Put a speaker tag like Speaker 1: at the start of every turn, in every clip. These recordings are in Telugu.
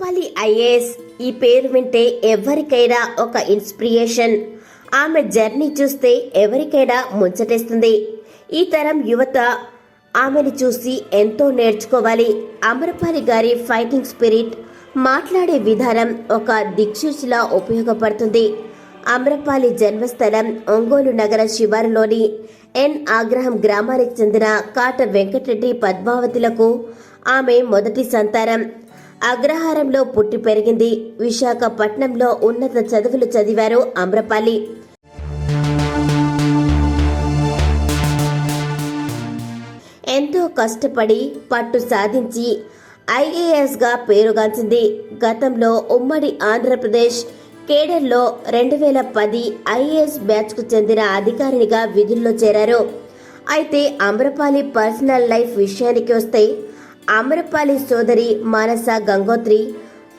Speaker 1: అమ్రపాలి ఐఏఎస్ ఈ పేరు వింటే ఎవరికైనా ఒక ఇన్స్పిరేషన్. ఆమె జర్నీ చూస్తే ఎవరికైనా ముచ్చటేస్తుంది. ఈ తరం యువత ఆమెను చూసి ఎంతో నేర్చుకోవాలి. అమ్రపాలి గారి ఫైటింగ్ స్పిరిట్, మాట్లాడే విధానం ఒక దిక్సూచిలా ఉపయోగపడుతుంది. అమ్రపాలి జన్మస్థలం ఒంగోలు నగర శివారులోని ఎన్ ఆగ్రహం గ్రామానికి చెందిన కాట వెంకటరెడ్డి పద్మావతులకు ఆమె మొదటి సంతానం. అగ్రహారంలో పుట్టి పెరిగింది. విశాఖపట్నంలో ఉన్నత చదువులు చదివారు అమ్రపాలి. ఎంతో కష్టపడి పట్టు సాధించి ఐఏఎస్గా పేరుగాంచింది. గతంలో ఉమ్మడి ఆంధ్రప్రదేశ్ కేడర్లో 2010 ఐఏఎస్ బ్యాచ్కు చెందిన అధికారినిగా విధుల్లో చేరారు. అయితే అమ్రపాలి పర్సనల్ లైఫ్ విషయానికి వస్తే అమ్రపాలి సోదరి మానస గంగోత్రి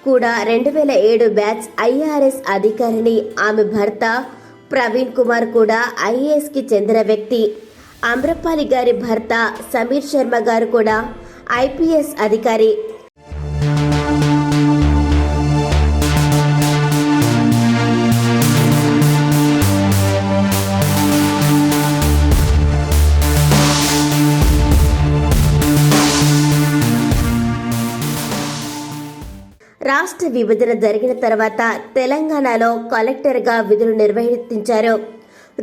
Speaker 1: కూడా 2007 బ్యాచ్ ఐఆర్ఎస్ అధికారిని. ఆమె భర్త ప్రవీణ్ కుమార్ కూడా ఐఏఎస్ కి చెందిన వ్యక్తి. అమ్రపాలి గారి భర్త సమీర్ శర్మ గారు కూడా ఐపీఎస్ అధికారి. రాష్ట్ర విభజన జరిగిన తర్వాత తెలంగాణలో కలెక్టర్గా విధులు నిర్వర్తించారు.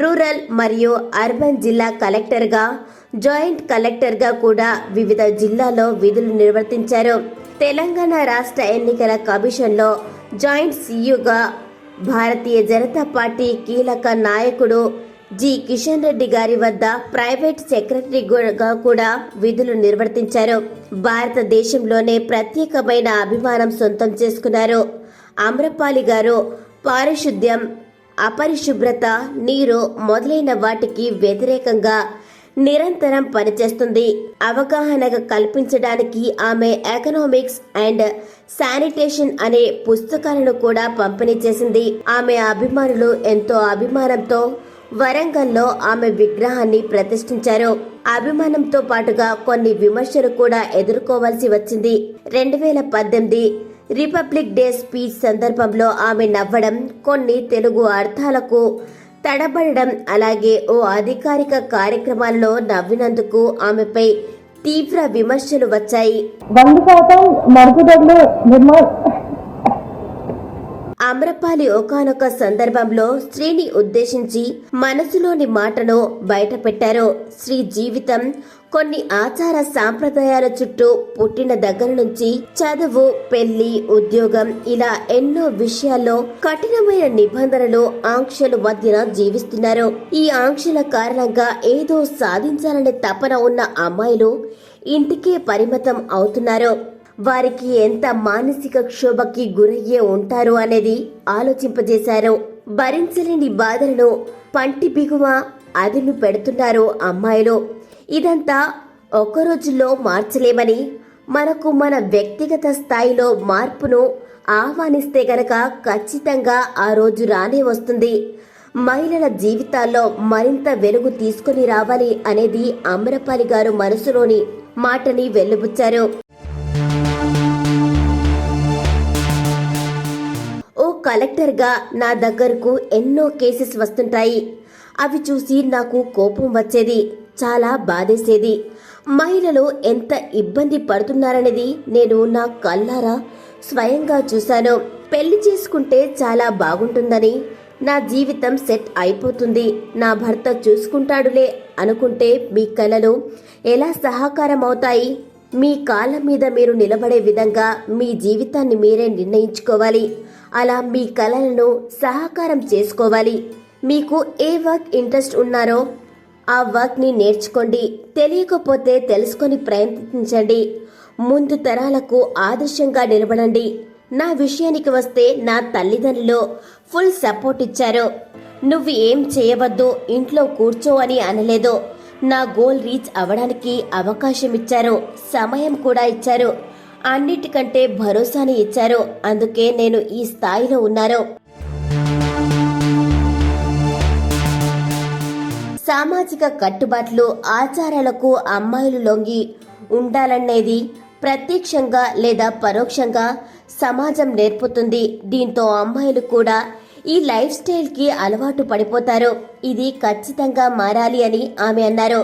Speaker 1: రూరల్ మరియు అర్బన్ జిల్లా కలెక్టర్గా, జాయింట్ కలెక్టర్గా కూడా వివిధ జిల్లాల్లో విధులు నిర్వర్తించారు. తెలంగాణ రాష్ట్ర ఎన్నికల కమిషన్లో జాయింట్ సీఈఓగా, భారతీయ జనతా పార్టీ కీలక నాయకుడు జి కిషన్ రెడ్డి గారి వద్ద ప్రైవేట్ సెక్రటరీగా కూడా విధులు నిర్వర్తించారు. భారతదేశంలోనే ప్రత్యేకమైన అభిమానం సొంతం చేసుకున్నారు. అమ్రపాలి గారు పారిశుద్ధ్యం, అపరిశుభ్రత, నీరు మొదలైన వాటికి వ్యతిరేకంగా నిరంతరం పనిచేస్తుంది. అవగాహన కల్పించడానికి ఆమె ఎకనామిక్స్ అండ్ శానిటేషన్ అనే పుస్తకాలను కూడా పంపిణీ చేసింది. ఆమె అభిమానులు ఎంతో అభిమానంతో వరంగల్లో ఆమె విగ్రహాన్ని ప్రతిష్ఠించారు. అభిమానంతో పాటుగా కొన్ని విమర్శలు కూడా ఎదుర్కోవాల్సి వచ్చింది. 2018 రిపబ్లిక్ డే స్పీచ్ సందర్భంలో ఆమె నవ్వడం, కొన్ని తెలుగు అర్థాలకు తడబడడం, అలాగే ఓ అధికారిక కార్యక్రమాల్లో నవ్వినందుకు ఆమెపై తీవ్ర విమర్శలు వచ్చాయి. అమ్రపాలి ఒకానొక సందర్భంలో స్త్రీని ఉద్దేశించి మనసులోని మాటను బయటపెట్టారు. స్త్రీ జీవితం కొన్ని ఆచార సాంప్రదాయాల చుట్టూ పుట్టిన దగ్గర నుంచి చదువు, పెళ్లి, ఉద్యోగం ఇలా ఎన్నో విషయాల్లో కఠినమైన నిబంధనలు, ఆంక్షలు మధ్యన జీవిస్తున్నారు. ఈ ఆంక్షల కారణంగా ఏదో సాధించాలనే తపన ఉన్న అమ్మాయిలు ఇంటికే పరిమితం అవుతున్నారు. వారికి ఎంత మానసిక క్షోభకి గురయ్యే ఉంటారు అనేది ఆలోచింపజేశారు. భరించలేని బాధలను పంటి బిగువ అదిలు పెడుతున్నారు అమ్మాయిలు. ఇదంతా ఒక్క రోజుల్లో మార్చలేమని, మనకు మన వ్యక్తిగత స్థాయిలో మార్పును ఆహ్వానిస్తే గనక ఖచ్చితంగా ఆ రోజు రానే వస్తుంది. మహిళల జీవితాల్లో మరింత వెలుగు తీసుకుని రావాలి అనేది అమ్రపాలి గారు మనసులోని మాటని వెలుబుచ్చారు. ఓ కలెక్టర్గా నా దగ్గరకు ఎన్నో కేసెస్ వస్తుంటాయి. అవి చూసి నాకు కోపం వచ్చేది, చాలా బాధేసేది. మహిళలు ఎంత ఇబ్బంది పడుతున్నారనేది నేను నా కళ్ళారా స్వయంగా చూశాను. పెళ్లి చేసుకుంటే చాలా బాగుంటుందని, నా జీవితం సెట్ అయిపోతుంది, నా భర్త చూసుకుంటాడులే అనుకుంటే మీ కలలు ఎలా సహకారం అవుతాయి? మీ కాళ్ళ మీద మీరు నిలబడే విధంగా మీ జీవితాన్ని మీరే నిర్ణయించుకోవాలి. అలా మీ కలలను సహకారం చేసుకోవాలి. మీకు ఏ వర్క్ ఇంట్రెస్ట్ ఉన్నారో ఆ వర్క్ ని నేర్చుకోండి. తెలియకపోతే తెలుసుకొని ప్రయత్నించండి. ముందు తరాలకు ఆదర్శంగా నిలబడండి. నా విషయానికి వస్తే నా తల్లిదండ్రులు ఫుల్ సపోర్ట్ ఇచ్చారు. నువ్వు ఏం చేయవద్దు, ఇంట్లో కూర్చో అని అనలేదు. నా గోల్ రీచ్ అవ్వడానికి అవకాశం ఇచ్చారు, సమయం కూడా ఇచ్చారు, అన్నిటికంటే భరోసాని ఇచ్చారు. అందుకే నేను ఈ స్థాయిలో ఉన్నాను. సామాజిక కట్టుబాట్లు, ఆచారాలకు అమ్మాయిలు లొంగి ఉండాలనేది ప్రత్యక్షంగా లేదా పరోక్షంగా సమాజం నేర్పుతుంది. దీంతో అమ్మాయిలు కూడా ఈ లైఫ్ స్టైల్కి అలవాటు పడిపోతారు. ఇది ఖచ్చితంగా మారాలి అని ఆమె అన్నారు.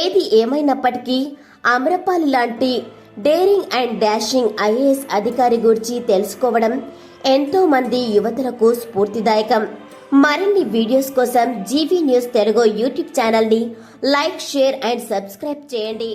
Speaker 1: ఏది ఏమైనప్పటికీ అమ్రపాలి లాంటి డేరింగ్ అండ్ డాషింగ్ ఐఏఎస్ అధికారి గురించి తెలుసుకోవడం ఎంతో మంది యువతులకు స్ఫూర్తిదాయకం. మరిన్ని వీడియోస్ కోసం జీవీ న్యూస్ తెలుగు యూట్యూబ్ ఛానల్ని లైక్, షేర్ అండ్ సబ్స్క్రైబ్ చేయండి.